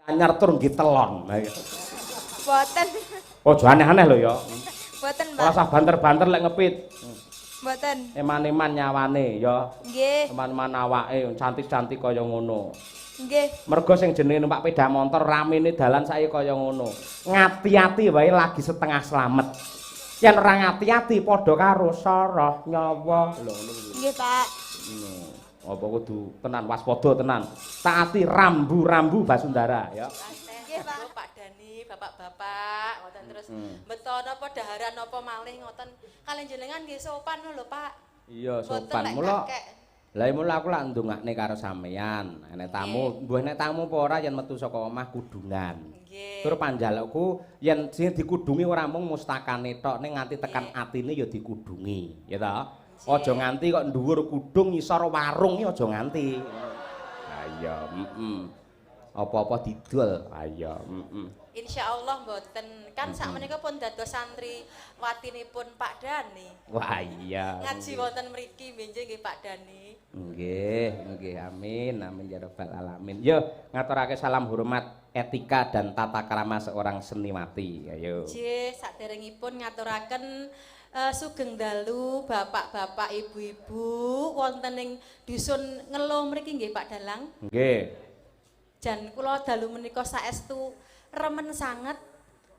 Anyar tur nggih telon. Mboten. Ojo aneh-aneh lho ya. Mboten, Pak. Ora usah banter-banter lek ngepit. Mboten. Eman-eman nyawane ya. Nggih. Eman-eman awake cantik-cantik kaya ngono. Nggih. Mergo sing jenenge numpak sepeda motor ramene dalan saiki kaya ngono. Ngati-ati wae lagi setengah slamet. Yen ora ngati-ati padha karo soroh nyawa. Lho ngono kuwi. Nggih, Pak. Apa kudu tenan waspada tenan. Taati rambu-rambu Basundara ya. Nggih, Pak. Pak Dani, bapak-bapak, ngoten terus beton apa daharan apa malih ngoten. Kalian jenengan nggih sopan lho, Pak. Iya Boten sopan. lek Mula kakek. Lah mula aku lak ndongakne karo sampeyan. Enek tamu, mbuh enek tamu apa ora yen metu saka omah kudungan. Nggih. Tur panjalukku yen sing dikudungi ora mung mustakane tok ning nganti tekan atine ya dikudungi, ya ta? Aja nganti kok dhuwur kudung ngisor warung iki aja nganti. Ha iya, Apa-apa didol. Ha iya, Insyaallah mboten. Kan sakmenika pun dados santri watinipun Pak Dani. Wah iya. Ngaji wonten mriki benjing nggih Pak Dani. Nggih, amin, amin ya rabbal alamin. Yo, ngaturake salam hormat etika dan tata krama seorang seniwati. Ayo. Nggih, saderengipun ngaturaken sugeng dalu bapak-bapak ibu-ibu wonten ing dusun Ngelo mriki nggih Pak Dalang. Nggih. Jan kula dalu menika saestu remen sanget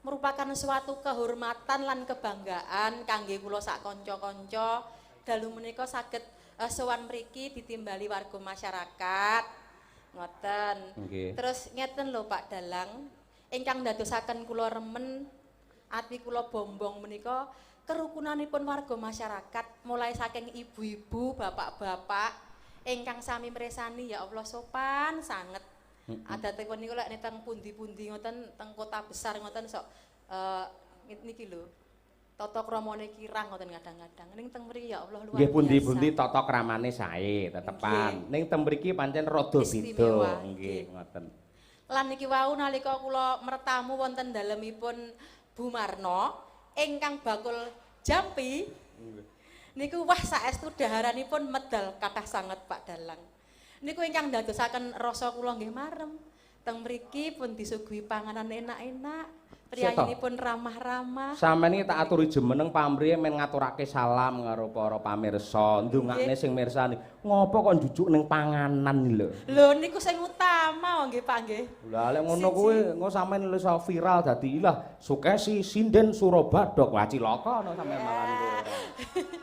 merupakan suatu kehormatan lan kebanggaan kangge kula sak kanca-kanca dalu menika saged sowan mriki ditimbali warga masyarakat ngoten. Nggih. Terus ngeten lho Pak Dalang ingkang ndadosaken kula remen ati kula bombong menika kerukunanipun warga masyarakat mulai saking ibu-ibu, bapak-bapak ingkang sami mresani ya Allah sopan sanget. Adatipun niku lek teng pundi-pundi ngoten teng kota besar ngoten sok niki lho. Tata kramane kirang ngoten kadang-kadang. Ning teng mriki ya Allah luar biasa. Nggih pundi-pundi tata kramane sae tetepan. Ning teng mriki pancen rada beda. Nggih, ngoten. Lan niki wau nalika kula mertamu wonten dalemipun Bu Marno ingkang bakul jampi. Niku wah saestu daharanipun medal kathah sanget Pak Dalang. Niku ingkang ndadosaken rasa kula nggih marem. Teng mriki pun disuguhi panganan enak-enak. Priyayinipun ramah-ramah. Sampeyan iki tak aturi jemeneng pamrih men ngaturake salam karo para pamirsa, ndongakne sing mirsani. Ngopo kok njujuk ning panganan lho? Lho niku sing utama nggih Pak nggih. Lah lek ngono kuwi engko sampeyan iso viral dadi ilah Sukesi Sinden Surabadok. Wah cilaka ana sampeyan malah niku.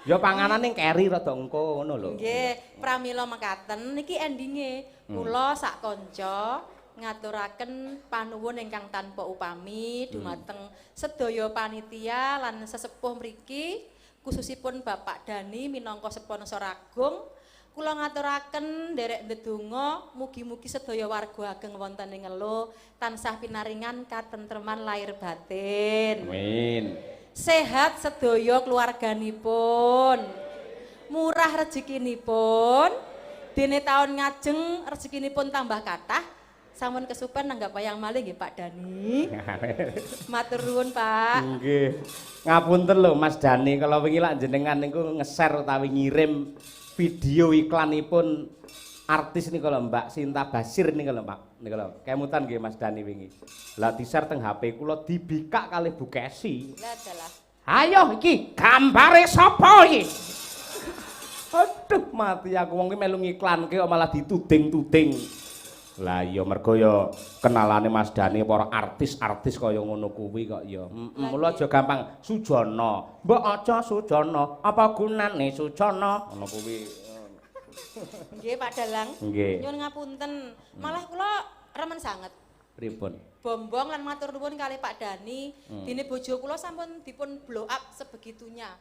Ya panganan ning keri rada engko ngono lho. Nggih, pramila mekaten niki endinge kula sak kanca ngaturaken panuwun ingkang tanpa upami dumateng sedaya panitia lan sesepuh mriki khususipun Bapak Dani minangka sponsor agung kula ngaturaken nderek ndedonga mugi-mugi sedaya warga ageng wonten ing Ngelo tansah pinaringan katentreman lahir batin. Amin. Sehat sedaya keluarganipun. Murah rezekinipun. Dene taun ngajeng rezekinipun tambah kathah. Sampun kesupen nanggap wayang malih nggih Pak Dani. Matur nuwun Pak. Nggih. Ngapunten lho Mas Dani kalau wingi lak jenengan niku nge-share utawi ngirim video iklanipun artis niku lho Mbak Sinta Basir niku lho Pak. Niku lho. Kemutan nggih Mas Dani wingi. Lah di-share teng HP kula dibikak kalih Bu Kesi. Lah dalah. Ayo iki gambare sapa iki? Aduh mati aku wong ki melu ngiklanke kok malah dituding-tuding. Lah iya mergo ya kenalane Mas Dani para artis-artis kaya ngono kuwi kok ya. Mula aja gampang Sujono. Mbok aja Sujono, apa gunane Sujono? Ngono kuwi. Nggih Pak Dalang. Nggih. Nyuwun ngapunten. Malah kula remen sanget. Pripun? Bombong lan matur nuwun kalih Pak Dani. Dene bojo kula sampun dipun blow up sebegitunya.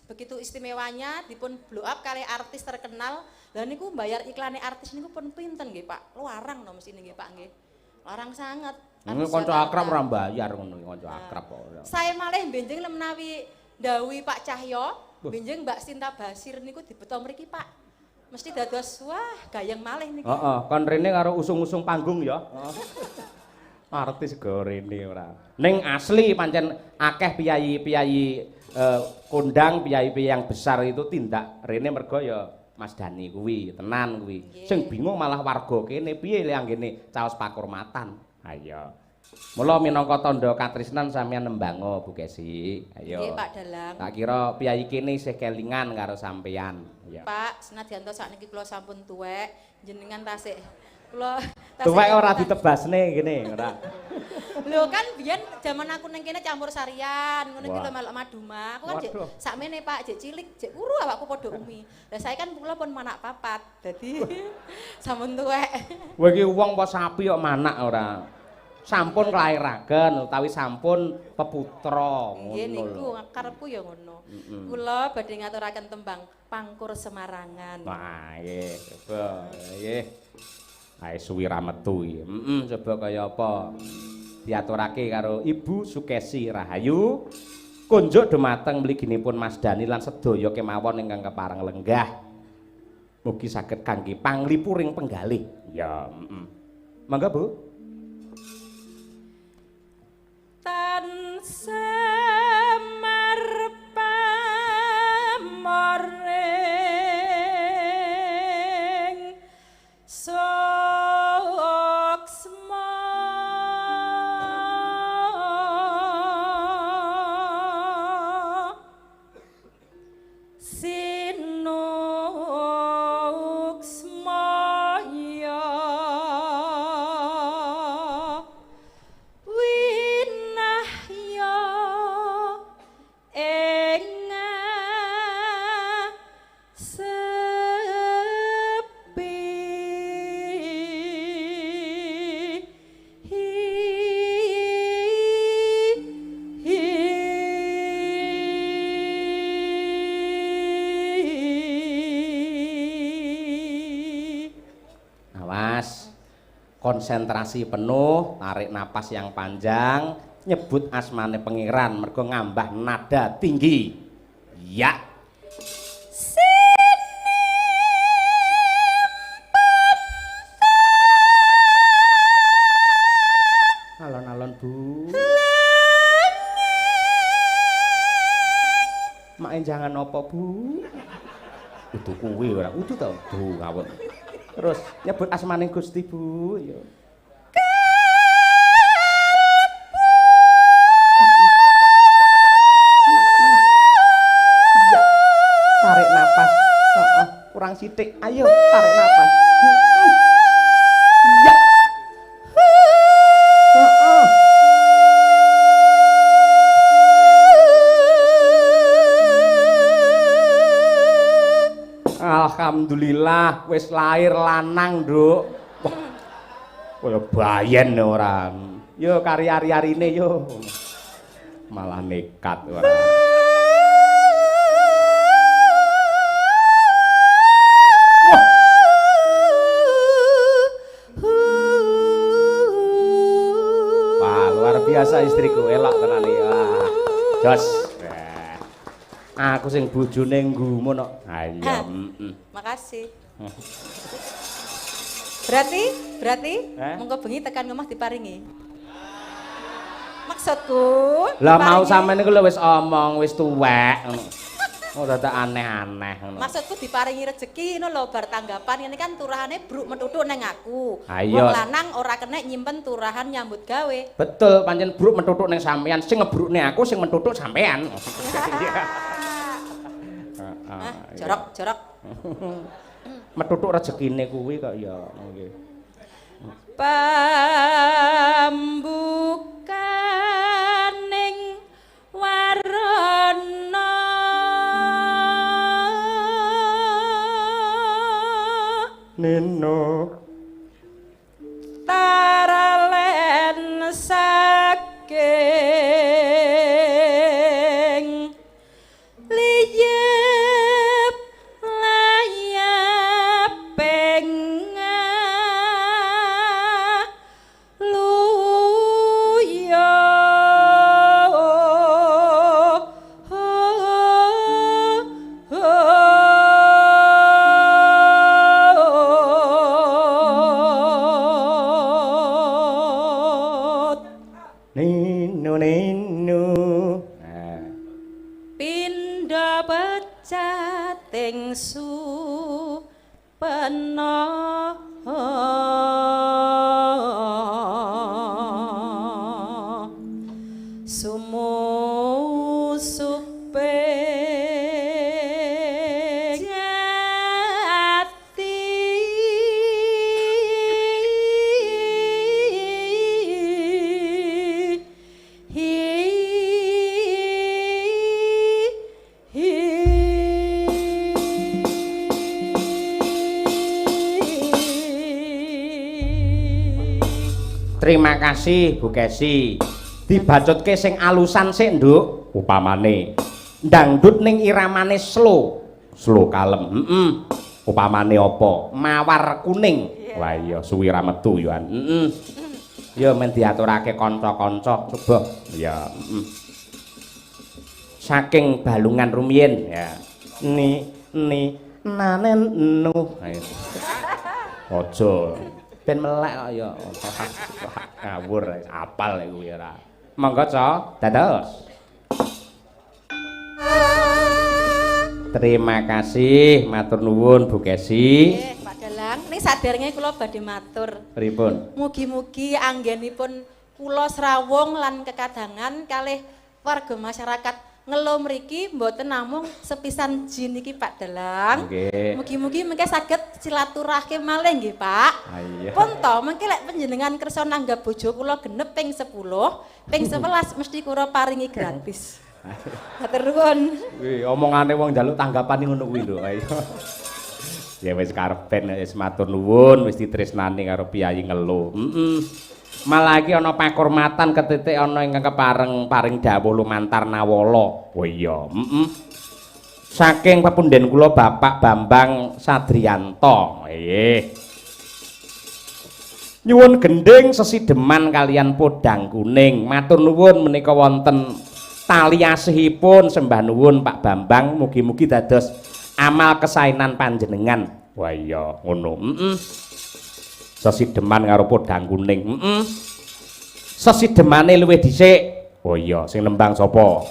Begitu istimewanya dipun blow up kali artis terkenal. Lah niku bayar iklane artis niku pun pinten nggih Pak. Luarang no mesti nggih Pak nggih. Larang sanget. Ini kanca akrab ora bayar ngono kanca akrab kok. Saya malih benjing menawi ndhawuhi Pak Cahyo, benjing Mbak Sinta Basir niku dibeto mriki Pak. Mesti dados wah gayeng malih niki. Heeh, kon rene karo usung-usung panggung ya. Artis go rene ora. Ning asli pancen akeh piyayi-piyayi kondang piyayi-piyayi yang besar itu tindak rene mergo ya Mas Dani kuwi, tenan kuwi. Sing bingung malah warga kene piye le anggene caos pakurmatan. Ayo. Mula minangka tandha katresnan sampeyan nembango Bu Kesi. Ayo. Nggih Pak Dalang. Tak kira piyai kene isih kelingan karo sampeyan. Ya. Pak, senadyan to sakniki kula sampun tuwek, jenengan tasik kula Tuwek ora ditebasne kene, ora. Lho kan biyen jaman aku ning kene campur sarian, ngono iki Wah. lho melok maduma. Aku kan jek Waduh. sakmene Pak, jek cilik, jek kuru awakku padha umi. Lah saya kan kula pun manak papat. Dadi sampun tuwek. Kowe iki wong apa sapi kok manak ora? Sampun kelairaken utawi sampun peputra Nggih ngono niku lho. karepku ya ngono. Kula badhe ngaturaken tembang Pangkur Semarangan. Wah, nggih, coba nggih. Ae suwi ra metu iki. Coba kaya apa? Diaturake karo Ibu Sukesi Rahayu. Kunjuk dumateng mliginipun Mas Dani lan sedaya kemawon ingkang kepareng lenggah. Mugi saged kangge panglipuring penggalih. Ya, Mangga, Bu. Tansah marpamoring soksma sinuksmaya winahya Awas, konsentrasi penuh, tarik napas yang panjang, nyebut asmane pangeran mergo ngambah nada tinggi. Ya. Alon-alon Bu. Mak jangan apa Bu? Udu kuwi ora, udu ta Bu ngawon. Terus nyebut asmane Gusti Bu, ya. Ya. Tarik napas. Kurang sithik. Ayo, tarik napas. Ya. Alhamdulillah wis lahir lanang, Nduk. Kaya bayen ora. Yo kari ari-arine yo. Malah nekat ora. Wah, luar biasa istriku, elok tenan iki. Wah. Jos. Aku sing bojone nggumun kok. Ayo, Makasih. Berarti monggo bengi tekan ngomah diparingi. Maksudku Lah mau diparingi- sampean iku lho wis omong, wis tuwek ngono. Ora tak aneh-aneh ngono. Maksudku diparingi rezeki ngono lho bar tanggapan ini kan turahane bruk metuthuk neng aku. Ayo. Wong lanang ora kena nyimpen turahan nyambut gawe. Betul, pancen bruk metuthuk ning sampean, sing ngebrukne aku sing metuthuk sampean. Jorok. Metuthuk rezekine kuwi kok ya nggih. Pambukaning warana Nino taralen saking liyep layaping luya Nino. Nah. Pindha pecating supena Terima kasih Bu Kesi. Dibacutke sing alusan sik, Nduk. Upamane dangdut ning iramane slow kalem. Upamane apa? Mawar kuning. Wah iya suwi ra metu yo. Ya men diaturake kanca-kanca coba. Ya, Saking balungan rumiyin ya. Nanen nu. Aja ben melek kok ya. Ngawur apal iku ya ra. Monggo, Cok, dados. Terima kasih, matur nuwun Bu Kesi. Nggih, Pak Dalang, ning saderenge kula badhe matur. Pripun? Mugi-mugi anggenipun kula srawung lan kekadangan kalih warga masyarakat Ngelo mriki mboten namung sepisan jin iki Pak Dalang. Nggih. Mugi-mugi mengke saged silaturahim malih nggih Pak. Iya. Pun to mengke lek panjenengan kersa nanggap bojo kula genep ping 10, ping 11 mesti kula paringi gratis. Matur nuwun. Kuwi omongane wong njaluk tanggapan ngono kuwi lho. Ayo. Ya wis karepen wis matur nuwun wis ditresnani karo Piyayi Ngelo. Malah iki ana pakurmatan ketitik ana ingkang kepareng paring dawuh lumantar nawala. Oh iya, Saking pepunden kula Bapak Bambang Sadriyanto. Nggih. Nyuwun gending sesideman kalian podang kuning. Matur nuwun menika wonten tali asihipun sembah nuwun Pak Bambang mugi-mugi dados amal kesaenan panjenengan. Wah iya ngono. Sesideman karo podang kuning. Sesidemane luwih dhisik. Oh iya, sing nembang sapa?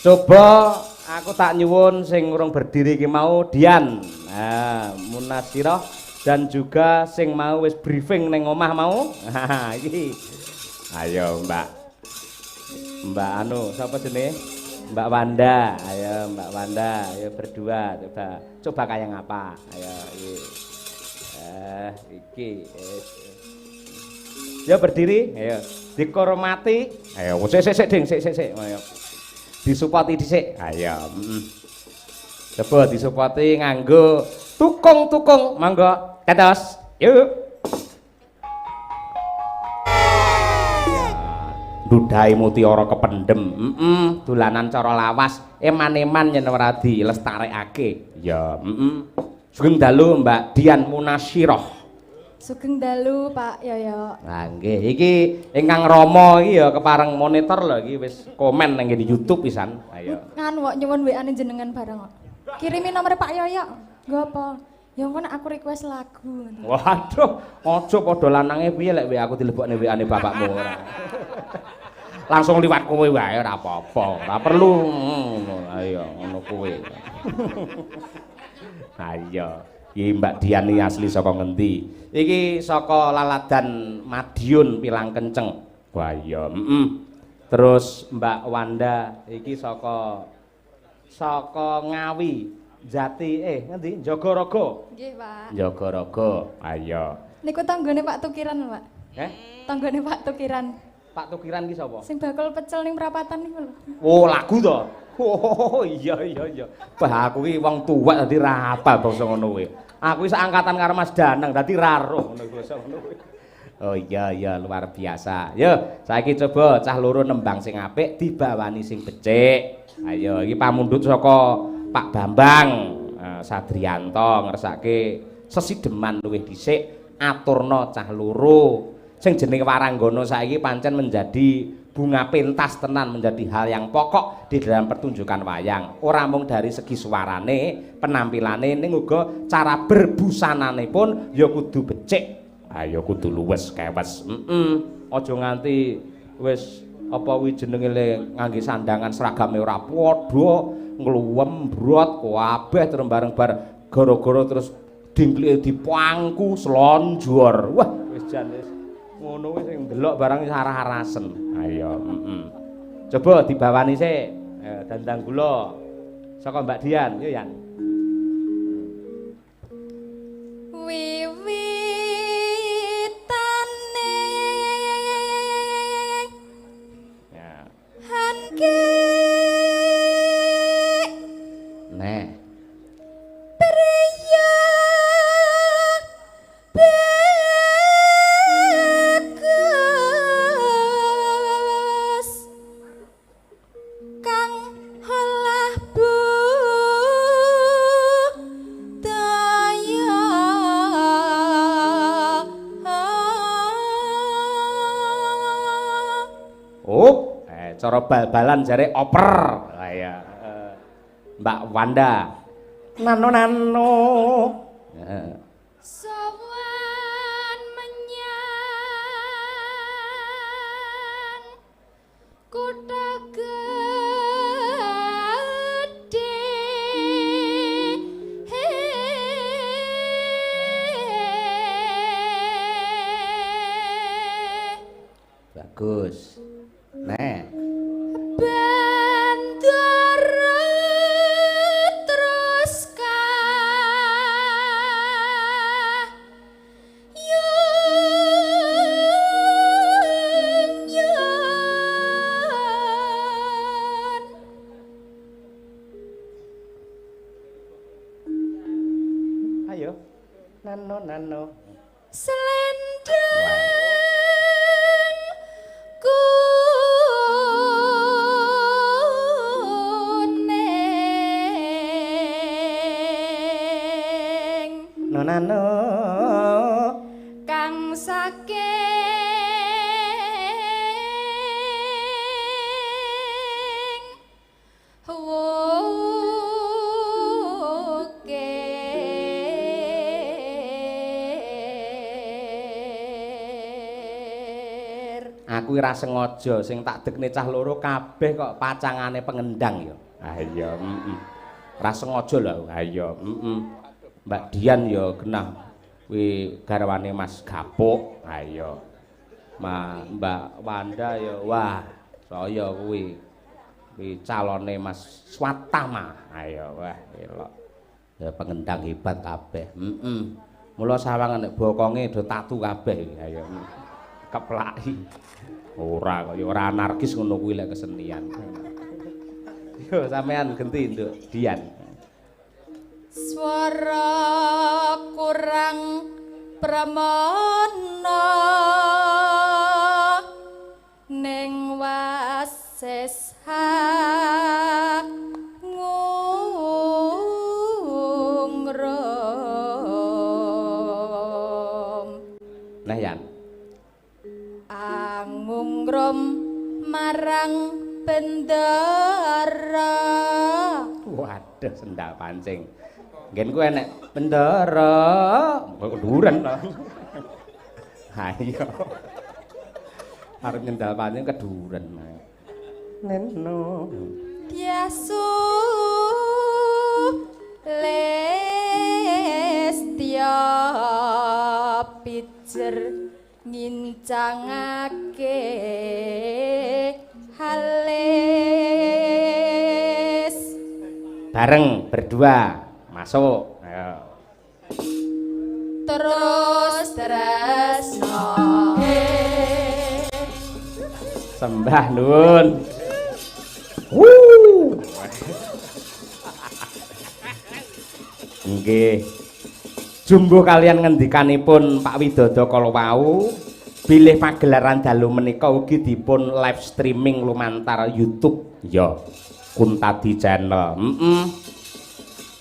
Coba aku tak nyuwun sing urung berdiri iki mau Dian. Munasirah dan juga sing mau wis briefing ning omah mau. Iki. Ayo, Mbak. Mbak anu, sapa jenenge? Mbak Wanda. Ayo, Mbak Wanda, ayo berdua coba. Coba kayak ngapa? Ayo, iki ya berdiri ayo dihormati ayo sik ding sik ayo disupati dhisik ayo coba disupati nganggo tukung monggo tetos yuk Dudai mutiara kependem dolanan cara lawas eman-eman yen ora dilestarekake ya Sugeng dalu Mbak Dian Munasirah. Sugeng dalu Pak Yoyo. Lah nggih iki ingkang rama iki ya kepareng monitor lho iki wis komen nang di YouTube pisan. Ayo. Nganu kok nyuwun WA-ne jenengan bareng kok. Kirimi nomor Pak Yoyo. Nggo apa? Ya engko nek aku request lagu. Waduh, aja padha lanange piye lek WA aku dilebokne WA-ne bapakmu ora. Langsung liwat kowe wae ora apa-apa. Ora perlu ngono. Ayo ngono kowe. Ayo, iki Mbak Dian iki asli saka ngendi? Iki saka Laladan Madiun Pilang Kenceng. Wah iya, Terus Mbak Wanda iki saka Ngawi, Jati ngendi? Jogorogo. Nggih, Pak. Jogorogo. Ayo. Niku tanggane Pak Tukiran, Pak. Tanggane Pak Tukiran. Pak Tukiran ki sapa? Sing bakal pecel ning prapatan niku lho. Oh, lagu to. Oh iya. Bah aku ki wong tuwek dadi ra hafal basa ngono kuwi. Aku wis angkatan karo Mas Danang dadi ra roh ngono basa ngono kuwi. Oh iya luar biasa. Yo, saiki coba cah loro nembang sing apik dibawani sing becik. Ayo iki pamundhut saka Pak Bambang Sadriyanto ngersake sesideman luwih dhisik aturna cah loro. Sing jenenge Waranggana saiki pancen menjadi bunga pentas tenan menjadi hal yang pokok di dalam pertunjukan wayang. Ora mung dari segi suarane, penampilane ning uga cara berbusanane pun ya kudu becik. Ayo kudu luwes kewes. Aja nganti wis apa kuwi jenenge ngangge sandangan seragame ora padha, ngluwembrot kabeh terus bareng-bareng gara-gara terus dingklike dipangku slonjor. Wah, wis jan wis ngono wis sing ndelok barang arah-arasen. Ayo, Coba dibawani sik. Dandang gula saka Mbak Dian, yo Yan. Wiwitane Ya. hanke Neh. priya beka Cara bal-balan jare oper. Kaya Mbak Wanda. Nano. Sowan menyang kutha gedhe Bagus. Nek Bandara terus ayo. Nano. selendang kuning Nano. kang saking wukir. Aku ora sengaja sing tak dekne cah loro kabeh kok pacangane pengendang ya. Ah iya, Ora sengaja lho. Ah iya, Mbak Dian ya genah kuwi garwane Mas Gapuk. Ah iya. Mbak Wanda ya wah, saya kuwi calone Mas Swatama. Ah iya, wah elok. Ya pengendang hebat kabeh. Mula sawangan nek bokonge do tatu kabeh. Ah iya. Keplaki. Ora kok ya ora anarkis ngono kuwi lek kesenian. Yo sampean genti nduk Dian. Swara kurang pramana ning wases ngungrum. Nah Yan. Angungrum marang bendara. Waduh sendal pancing. Nggen ku enek bendara. Kok keduren to. Ha iya. Arep nyendal pancing keduren. Neno. Yasu Lestya pijer ngincangake halis Bareng berdua masuk. Ayo. terus tresno Sembah nun. Nggih. Jumbo kalian ngendikanipun Pak Widodo kala wau bilih pagelaran dalu menika ugi dipun live streaming lumantar YouTube ya Kuntadi Channel.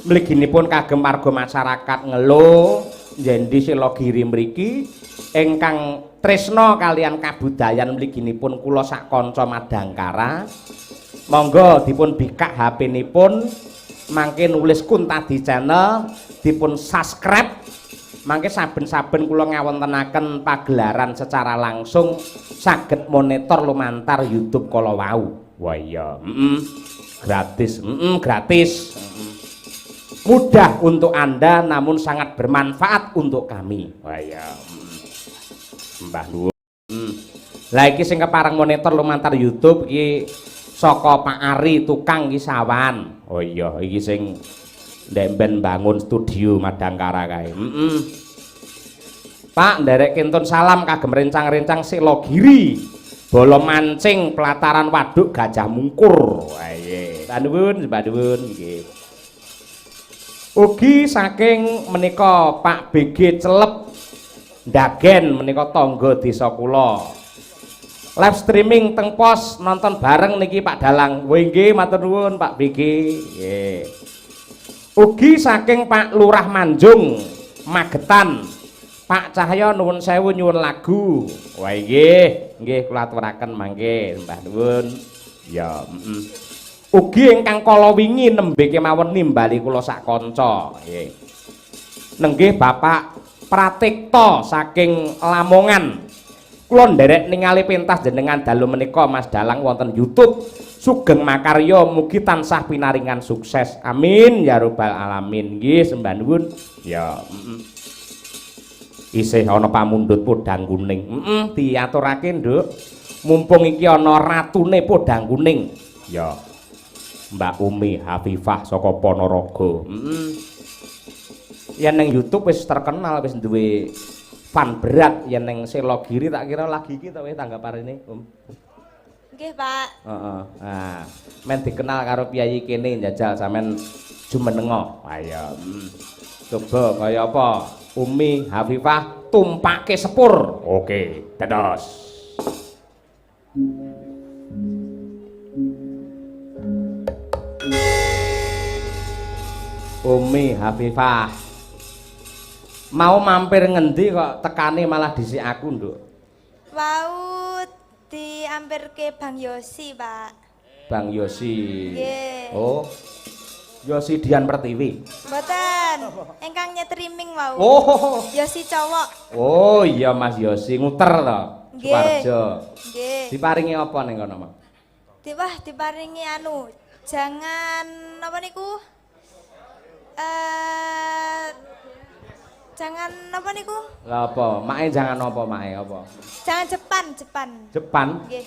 Mliginipun kagem warga masyarakat Ngelo Njendi Silogiri mriki ingkang tresna kalian kabudayan mliginipun kula sak kanca Madangkara. Monggo dipun bikak HP-nipun mangke nulis Kuntadi Channel dipun subscribe mangke saben-saben kula ngawontenaken pagelaran secara langsung saged monitor lumantar YouTube kala wau. Wah iya, gratis, gratis. Mudah untuk Anda namun sangat bermanfaat untuk kami. Wah iya. Mbah nuwun. Lah iki sing kepareng monitor lumantar YouTube iki saka Pak Ari tukang iki sawan. Oh iya, iki sing ndemben bangun studio Madangkara kae. Pak nderek kentun salam kagem rencang-rencang Silogiri. Bolo mancing pelataran waduk Gajah Mungkur. Wah iya. Nuwun, Mbah nuwun nggih. Ugi saking menika Pak BG Celep Ndagen menika tangga desa kula. Live streaming teng pos nonton bareng niki Pak Dalang. Wah nggih matur nuwun Pak BG. Nggih. Ugi saking Pak Lurah Manjung Magetan Pak Cahyo nuwun sewu nyuwun lagu. Wah nggih kula aturaken mangke Mbah nuwun. Ya, Ugi ingkang kala wingi nembe kemawon nimbali kula sak kanca. Nggih. Nenggih Bapak Pratikta saking Lamongan. Kula nderek ningali pentas jenengan dalu menika Mas Dalang wonten YouTube. Sugeng makarya mugi tansah pinaringan sukses. Amin ya rabbal alamin. Nggih sembah nuwun. Ya, isih ana pamundhut podang kuning. Diaturake, Nduk. Mumpung iki ana ratune podang kuning. Ya. Mbak Umi Hafifah saka Ponorogo. Yen ning YouTube wis terkenal, wis duwe fan berat. Yen ning Selogiri tak kira lagi iki to wis tanggaparene, Nggih, Pak. Heeh. Nah, men dikenal karo piyayi kene njajal sampean jumenenga. Ayo. Coba kaya apa? Umi Hafifah tumpake sepur. Oke, dados. Umi Hafifah. Mau mampir ngendi kok tekane malah dhisik aku, Nduk? Wau diampirke Bang Yosi, Pak. Bang Yosi. Nggih. Oh. Yosi Dian Pertiwi. Mboten. Ingkang nyetriming wau. Oh. Yosi cowok. Oh iya Mas Yosi nguter to. Nggih. Suwarjo. Nggih. Diparingi apa ning kono, Mas? Diparingi anu, jangan apa niku? Jangan apa niku? Lah apa? Make jangan apa make apa? Jangan Jepang. Jepang. Nggih.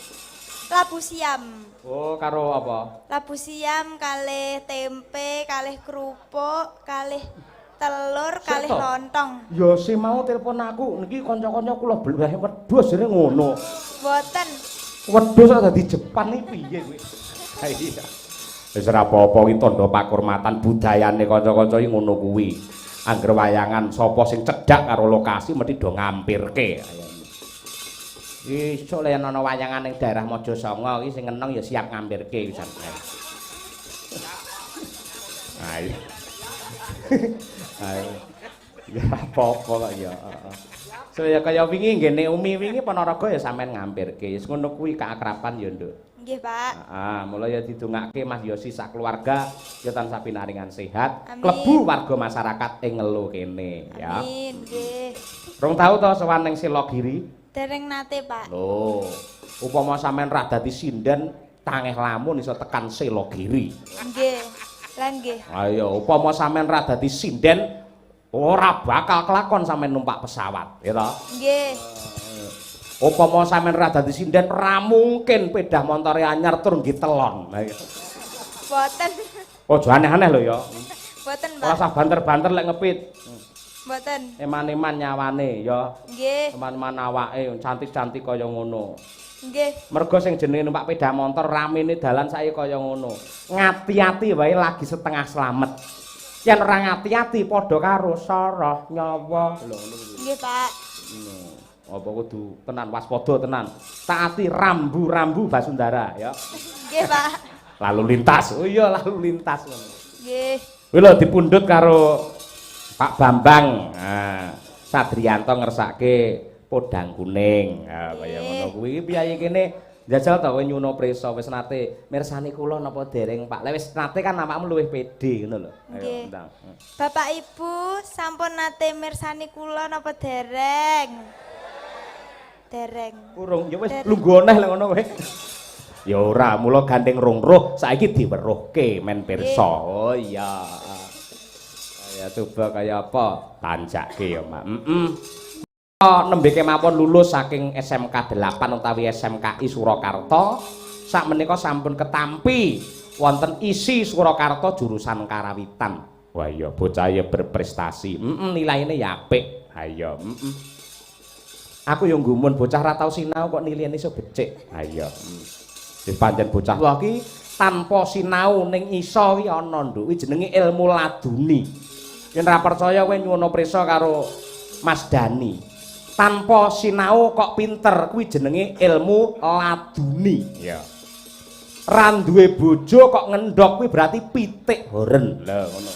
Labu siam. Oh, karo apa? Labu siam kalih tempe, kalih kerupuk, kalih telur, kalih Sik to. lontong. Yosi mau telepon aku, niki kanca-kanca kula bleh wedhus jere ngono. Mboten. Wedhus kok dadi Jepang iki piye kowe? Ha iya. Wis ora apa-apa iki tandha pakurmatan budayane kanca-kanca iki ngono kuwi. Angger wayangan sapa sing cedhak karo lokasi mesti do ngampirke. Isuk yen ana wayangan ning daerah Mojosongo iki sing eneng ya siap ngampirke pisan. Ayo. Ayo. Ya apa-apa kok ya. Saya kaya wingi nggene Umi wingi Ponorogo ya sampean ngampirke. Wis ngono kuwi keakraban ya, Nduk. Nggih, Pak. Heeh, mula ya didongake Mas Yosi sak keluarga ya tansah pinaringan sehat, Amin. klebu warga masyarakat ing ngelu kene ya. Amin, nggih. Rong tau to sowan ning Selogiri? Dereng nate, Pak. Loh, upama sampean ra dadi sinden tangeh lamun iso tekan Selogiri. Nggih. Lan nggih. Ayo, upama sampean ra dadi sinden ora bakal kelakon sampean numpak pesawat, ya toh? Nggih. Upama sampean ra dadi sinden ra mungkin pedah montore anyar tur nggih telon. Lah iya. Mboten. Ojo aneh-aneh lho ya. Mboten, Ora Pak. usah banter-banter lek ngepit. Mboten. Eman-eman nyawane ya. Nggih. Eman-eman awake cantik-cantik kaya ngono. Nggih. Mergo sing jenenge numpak sepeda motor ramene dalan saiki kaya ngono. Ngati-ati wae lagi setengah slamet. Yen ora ngati-ati padha karo soroh nyawa. Lho ngono kuwi. Nggih, Pak. Apa kudu tenan waspada tenan. Taati rambu-rambu Basundara ya. Nggih, Pak. Lalu lintas. Oh iya lalu lintas ngono. Nggih. Kuwi lho dipundhut karo Pak Bambang. Nah, Sadrianto ngersake podang kuning. Nah, kaya ngono kuwi piye kene njajal to kowe nyuno prisa wis nate mirsani kula napa dereng Pak. Lah wis nate kan awakmu luwih pede ngono lho. Nggih. Ndang. Bapak Ibu sampun nate mirsani kula napa dereng? Dereng. Urung ya wis lungguh neh lek ngono kowe. Ya ora, mula gandeng rungruh saiki diweruhke men pirsa. Oh iya. Ya coba kaya apa? Tanjake ya, Mak. Nembe kemawon lulus saking SMK 8 utawi SMKI Surakarta. Sak menika sampun ketampi wonten isi Surakarta jurusan karawitan. Wah iya bocah ya berprestasi. Nilaine ya apik. Ha iya, Aku yo nggumun bocah ra tau sinau kok nilainya iso becik. Ha iya. Dipanjen bocah lho iki tanpa sinau ning iso ki ana nduk. Kuwi jenenge ilmu laduni. Yen ra percaya kowe nyuwun prisa karo Mas Dani. Tanpa sinau kok pinter kuwi jenenge ilmu laduni. Ya. Ra duwe bojo kok ngendhok kuwi berarti pitik horen. Lah ngono.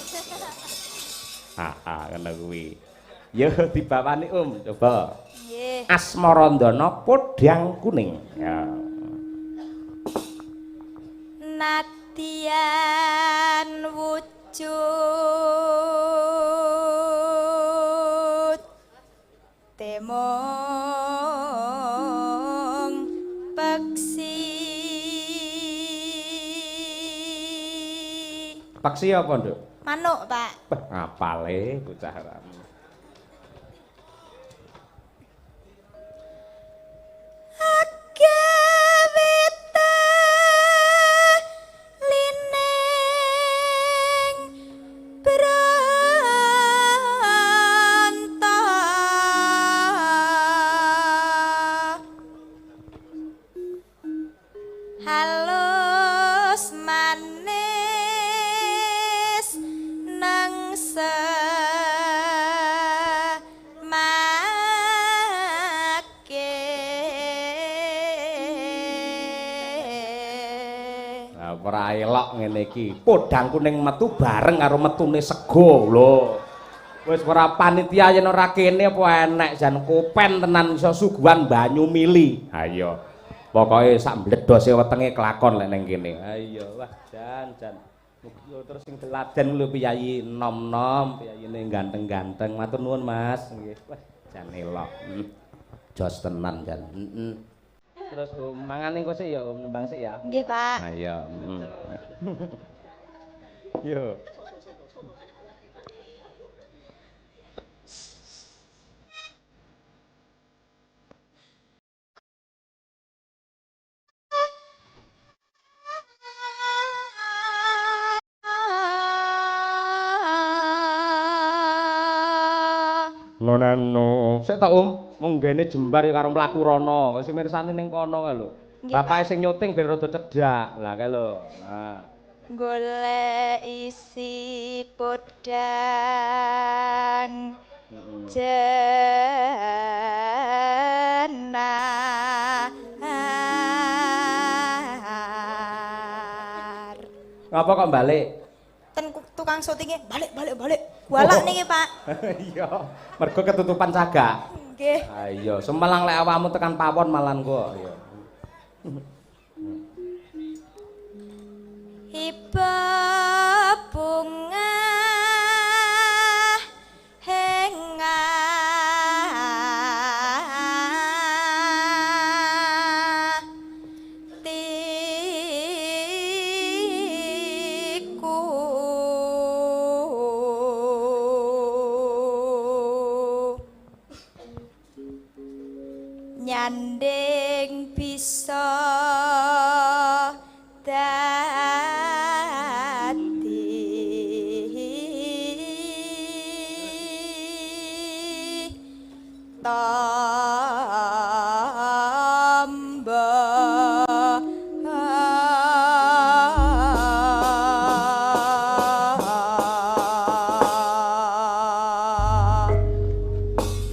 Ngono kuwi. Ya dibawani coba. Nggih. Asmarandana podhang kuning. Ya. Nadyan wujud temong peksi. Paksi apa, Nduk? Manuk, Pak. Ngapale bocah ram. Halus manis nang Ora elok ngene iki. Podhang kuning metu bareng karo metune sego lho. Wis ora panitia yen ora kene apa enek jan kopen tenan iso suguhan banyu mili. Ha iya. Pokoke sak mbledose wetenge kelakon lek ning kene. Ha iya, wah jan. Mugi terus sing teladan lho piyayi nom-nom, piyayine ganteng-ganteng. Matur nuwun Mas. Nggih. Wah jan elok. Jos tenan jan. Terus mangan engko sik ya nembang sik ya. Nggih, Pak. Ha iya. Yo. Nonano. Sik tak munggene jembar karo mlaku rono. Wis mirsani ning kono kae lho. Bapake sing nyuting ben rada cedhak. Lah kae lho. Nah. Golek isi podhang jenar. Ngapa kok balik? Ten tukang syutingnya balik. Walak niki, Pak. Iya, mergo ketutupan cagak. Nggih. Ha iya, semelang lek awakmu tekan pawon malan kok. Iya. Iba bunga nyanding bisa dadi tambah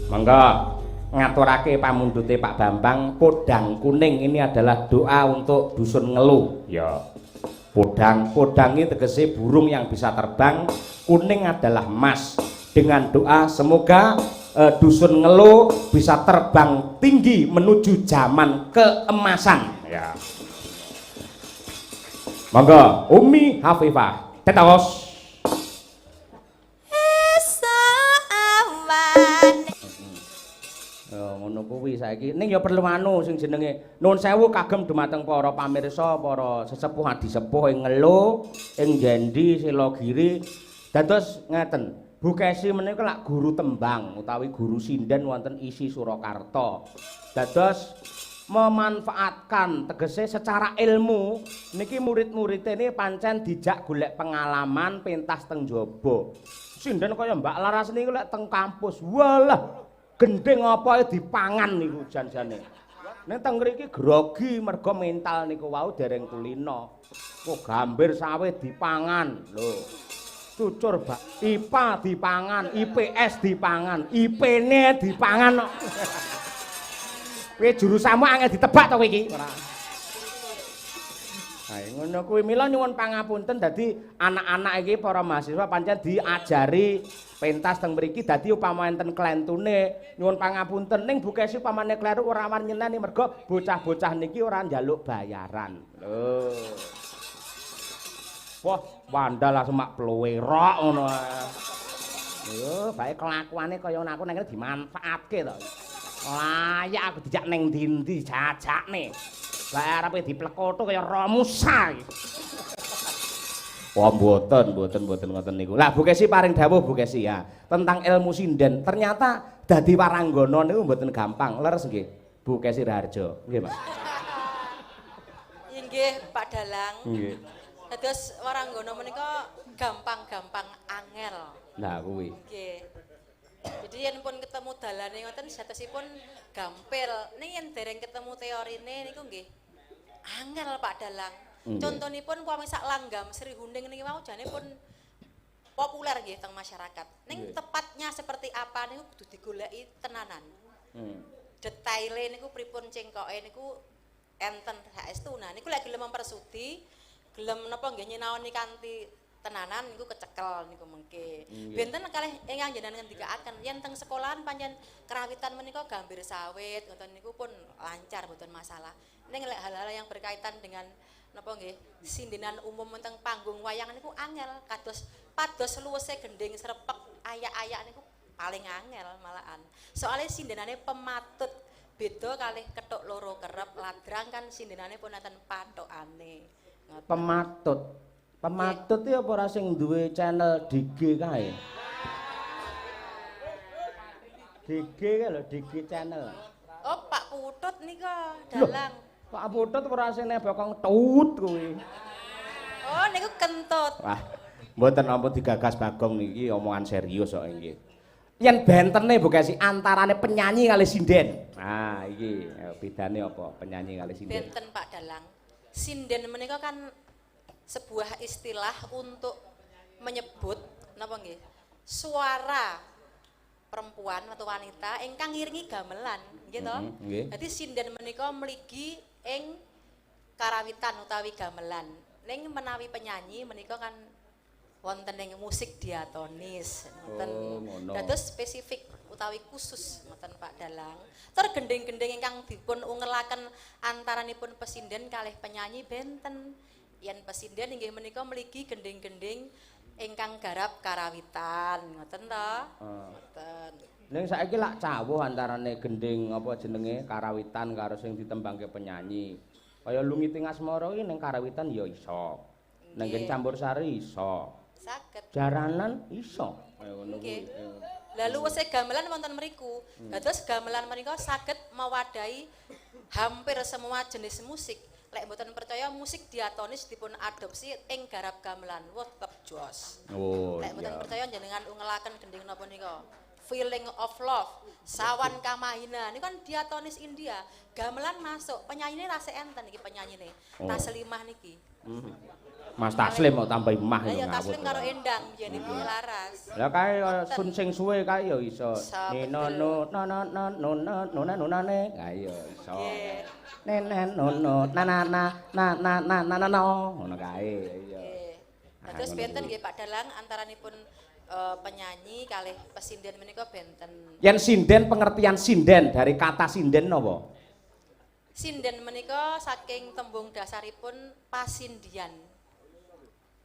mangga ngaturake pamundhute Pak Bambang, podhang kuning ini adalah doa untuk dusun ngeluh. Ya. Podhang ini tegese burung yang bisa terbang, kuning adalah emas. Dengan doa semoga dusun ngeluh bisa terbang tinggi menuju zaman keemasan. Ya. Mangga Umi Hafifah. Tetaos. Ngono kuwi saiki ning ya perlu anu sing jenenge nuwun sewu kagem dumateng para pamirsa, para sesepuh adi sepuh ing Ngelu, ing Jendi, Selogiri. Dados ngeten, Bu Kesi menika lak guru tembang utawi guru sinden wonten isi Surakarta. Dados memanfaatkan tegese secara ilmu niki murid-murid ini pancen dijak golek pengalaman pentas teng jaba. Sinden kaya Mbak Laras niku lek teng kampus. Walah gendeng apa dipangan niku jan-jane. Nek teng mriki grogi mergo mental niku wau dereng kulino. Kok gambir sawit dipangan. Lho. Cucur Pak, IPA dipangan, IPS dipangan, IP-ne dipangan kok. Kowe jurusanmu angel ditebak to kowe iki? Ora. Ha ngono kuwi mila nyuwun pangapunten dadi anak-anak iki para mahasiswa pancen diajari pentas teng mriki dadi upama enten klentune nyuwun pangapunten ning bukesi upamane kleru ora awan nyeneni mergo bocah-bocah niki ora njaluk bayaran. Lho. Wah, wandal langsung mak plowerok ngono ae. Yo, bae kelakuane kaya ngono aku nek kene dimanfaatke to. Layak aku dijak ning ndi-ndi jajakne. Lah arepe diplekoto kaya Romusa iki. Wah, mboten ngoten niku. Lah Bu Kesi paring dawuh Bu Kesi ya, tentang ilmu sinden. Ternyata dadi waranggana niku mboten gampang. Leres nggih, Bu Kesi Raharjo. Nggih, Mas. Inggih, Pak Dalang. Nggih. Dados waranggana menika gampang-gampang angel. Lah kuwi. Nggih. Jadi yen pun ketemu dalane ngoten jatosipun gampil. Ning yen dereng ketemu teorine niku nggih angel Pak Dalang. Contonipun umpami sak langgam Sri Hunding niki mau jane pun populer nggih teng masyarakat. Ning tepatnya seperti apa niku kudu digoleki tenanan. Detaile niku pripun cengkoke niku enten saestu. Nah niku lek gelem mempersudi, gelem napa nggih nyinaoni kanthi tenanan niku kecekel niku mengke. Benten kalih ingkang jenengan ngendikaaken yen teng sekolahan pancen kerawitan menika gambir sawit ngoten niku pun lancar mboten masalah. Ning lek hal-hal yang berkaitan dengan napa nggih sindinan umum teng panggung wayang niku angel kados pados luwese gending srepek ayak-ayak niku paling angel malahan. Soale sindenane pematut beda kalih kethuk loro kerep ladrang kan sindenane pun enten pathokane. Pematut iki apa ora sing duwe channel DG kae? DG kae lho, DG channel. Oh, Pak Putut nika dalang. Pak Putut ora sing nek bokong tut kuwi. Oh, niku kentut. Wah, mboten ampun digagas Bagong niki omongan serius kok nggih. Yen bentene Bu Kesi antarane penyanyi kali sinden. Nah, iki bedane apa penyanyi kali sinden? Benten Pak Dalang. Sinden menika kan sebuah istilah untuk menyebut napa nggih? Suara perempuan atau wanita ingkang ngiringi gamelan, nggih to? Dadi sinden menika mligi ing karawitan utawi gamelan. Ning menawi penyanyi menika kan wonten ing musik diatonis, ngoten. Dados spesifik utawi khusus ngoten Pak Dalang. Tur gending-gending ingkang dipun ungelaken antaranipun pesinden kalih penyanyi benten. Yen pesinden inggih menika mligi gending-gending ingkang garap karawitan, ngoten to? Ngoten. Ning saiki lak cawuh antarane gending apa jenenge karawitan karo sing ditembangke penyanyi. Kaya Lungiting Asmara iki ning karawitan ya iso. Ning campursari iso. Saged. Jaranan iso. Kaya ngono kuwi. Lalu wis gamelan wonten mriku. Dados gamelan menika saged mewadahi hampir semua jenis musik. Lek mboten percaya musik diatonis dipun adopsi ing garap gamelan. Wah, tetep jos. Oh. Lek mboten percaya jenengan ungelaken gending napa nika? Feeling of Love, Sawan Kamahina. Ini kan diatonis India. Gamelan masuk. Penyanyine rasa enten iki penyanyine. Taslimah niki. Mas Taslim mau tambah mah Lah ya ngawur. Taslim karo Endang yen ibu laras. Lah kae sun sing suwe kae ya iso. Nino no no no no no no no no ne. Ha iya iso. Nenen no no na na na na na na na na no. Ngono kae iya. Terus benten nggih Pak Dalang antaranipun penyanyi kalih pesinden menika benten. Yen sinden pengertian sinden dari kata sinden napa? Sinden menika saking tembung dasaripun pasindian.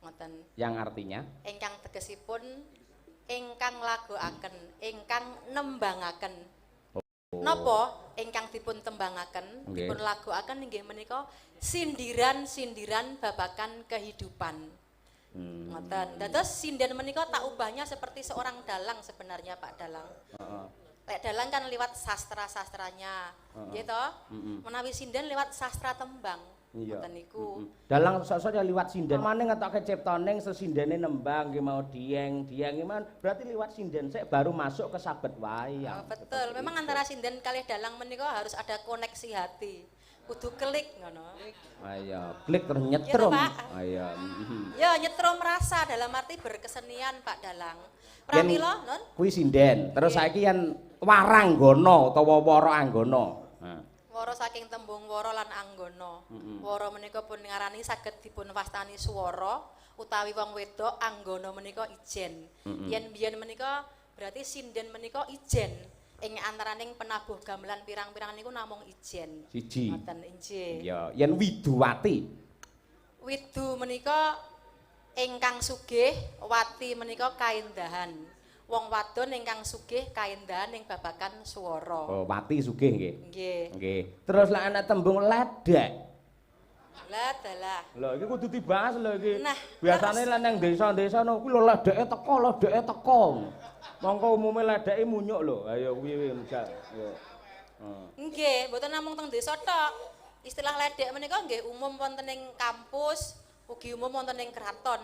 Ngoten. Yang artinya Ingkang tegesipun ingkang lagokaken, ingkang nembangaken. Napa ingkang dipun tembangaken, dipun lagokaken inggih menika sindiran-sindiran babakan kehidupan. Ngoten. Dados sinden menika tak ubahnya seperti seorang dalang sebenarnya Pak Dalang. Lek dalang kan lewat sastra-sastranya, nggih to? Menawi sinden lewat sastra tembang. Ngoten niku. Dalang sok-sok ya liwat sinden. Mane ngetokke ciptane sesindene nembang nggih mau dieng man berarti liwat sinden sik baru masuk ke sabet wayang. Betul. Memang antara sinden kalih dalang menika harus ada koneksi hati. Kudu klik ngono. Ayo, klik terus nyetrum. Ayo. Ya nyetrum rasa dalam arti berkesenian Pak Dalang. Pramila non? Kuwi sinden. Terus saiki yen waranggana utawa wara anggana. Wara saking tembung wara lan anggana. Wara menika pun ngarani saged dipun wastani swara utawi wong wedok, anggana menika ijen. Yen biyen menika berarti sinden menika ijen. Ing antaraning penabuh gamelan pirang-pirang niku namung ijen. Siji. Ngoten inggih. Ya, yen Widuwati. Widu menika ingkang sugih, wati menika kaendahan. Wong wadon ingkang sugih kaendahan ing babagan swara. Oh, Wati sugih nggih. Nggih. Nggih. Terus lek ana tembung ledek. Lah dalah. Lho iki kudu dibahas lho iki. Nah, biasane lek nang desa-desa no kuwi lho ledeke teko. Mongko umume ledeke munyuk lho. Ayo kuwi misal. Yo. Nggih, mboten namung teng desa tok. Istilah ledek menika nggih umum wonten ing kampus, ugi umum wonten ing kraton.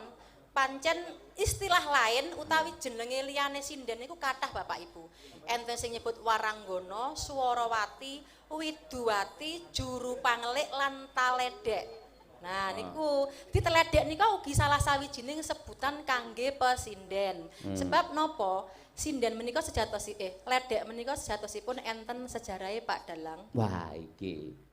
Pancen istilah lain utawi jenenge liyane sinden niku kathah Bapak Ibu. Enten sing nyebut waranggana, swarawati, widuwati, juru panglik lan taledek. Nah niku diteledek nika ugi salah sawijining sebutan kangge pesinden. Sebab napa? Sinden menika ledek menika sejatosipun enten sejarahe Pak Dalang. Wah, iki